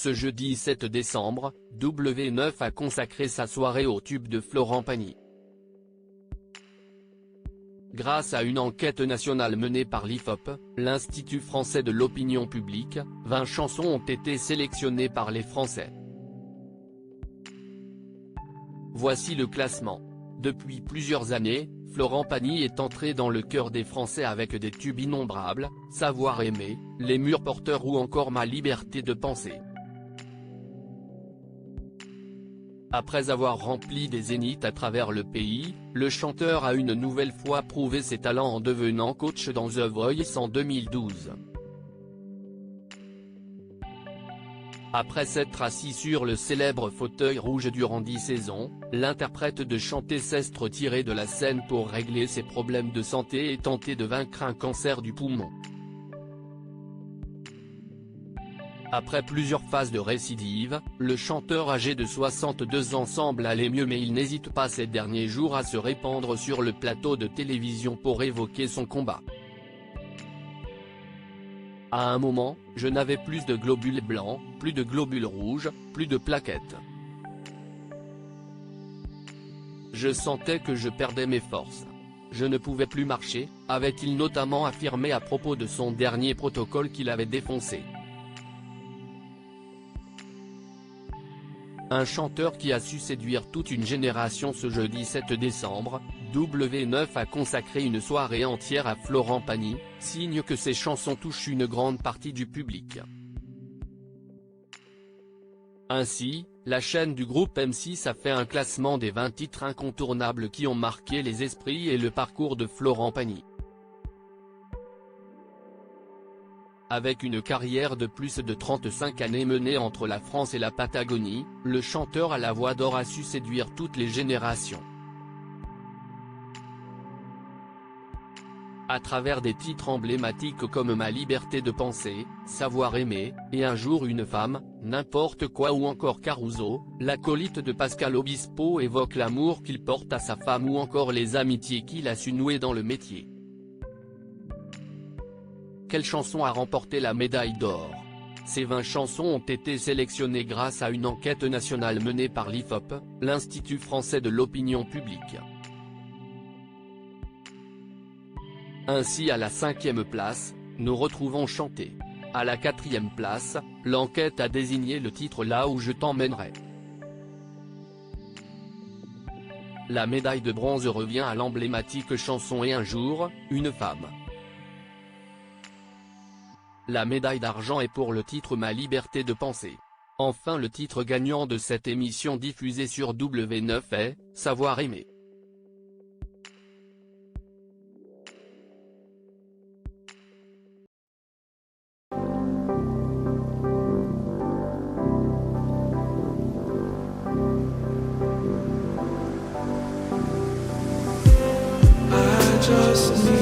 Ce jeudi 7 décembre, W9 a consacré sa soirée au tube de Florent Pagny. Grâce à une enquête nationale menée par l'IFOP, l'Institut français de l'opinion publique, 20 chansons ont été sélectionnées par les Français. Voici le classement. Depuis plusieurs années, Florent Pagny est entré dans le cœur des Français avec des tubes innombrables, Savoir aimer, Les murs porteurs ou encore Ma liberté de penser. Après avoir rempli des zéniths à travers le pays, le chanteur a une nouvelle fois prouvé ses talents en devenant coach dans The Voice en 2012. Après s'être assis sur le célèbre fauteuil rouge durant 10 saisons, l'interprète de chanter s'est retiré de la scène pour régler ses problèmes de santé et tenter de vaincre un cancer du poumon. Après plusieurs phases de récidive, le chanteur âgé de 62 ans semble aller mieux, mais il n'hésite pas ces derniers jours à se répandre sur le plateau de télévision pour évoquer son combat. À un moment, je n'avais plus de globules blancs, plus de globules rouges, plus de plaquettes. Je sentais que je perdais mes forces. Je ne pouvais plus marcher, avait-il notamment affirmé à propos de son dernier protocole qu'il avait défoncé. Un chanteur qui a su séduire toute une génération. Ce jeudi 7 décembre, W9 a consacré une soirée entière à Florent Pagny, signe que ses chansons touchent une grande partie du public. Ainsi, la chaîne du groupe M6 a fait un classement des 20 titres incontournables qui ont marqué les esprits et le parcours de Florent Pagny. Avec une carrière de plus de 35 années menée entre la France et la Patagonie, le chanteur à la voix d'or a su séduire toutes les générations. À travers des titres emblématiques comme Ma liberté de penser, Savoir aimer, et Un jour une femme, N'importe quoi ou encore Caruso, l'acolyte de Pascal Obispo évoque l'amour qu'il porte à sa femme ou encore les amitiés qu'il a su nouer dans le métier. Quelle chanson a remporté la médaille d'or? Ces 20 chansons ont été sélectionnées grâce à une enquête nationale menée par l'IFOP, l'Institut français de l'opinion publique. Ainsi, à la 5e place, nous retrouvons Chanter. À la 4e place, l'enquête a désigné le titre Là où je t'emmènerai. La médaille de bronze revient à l'emblématique chanson Et un jour, une femme. La médaille d'argent est pour le titre Ma liberté de penser. Enfin, le titre gagnant de cette émission diffusée sur W9 est Savoir aimer. I just need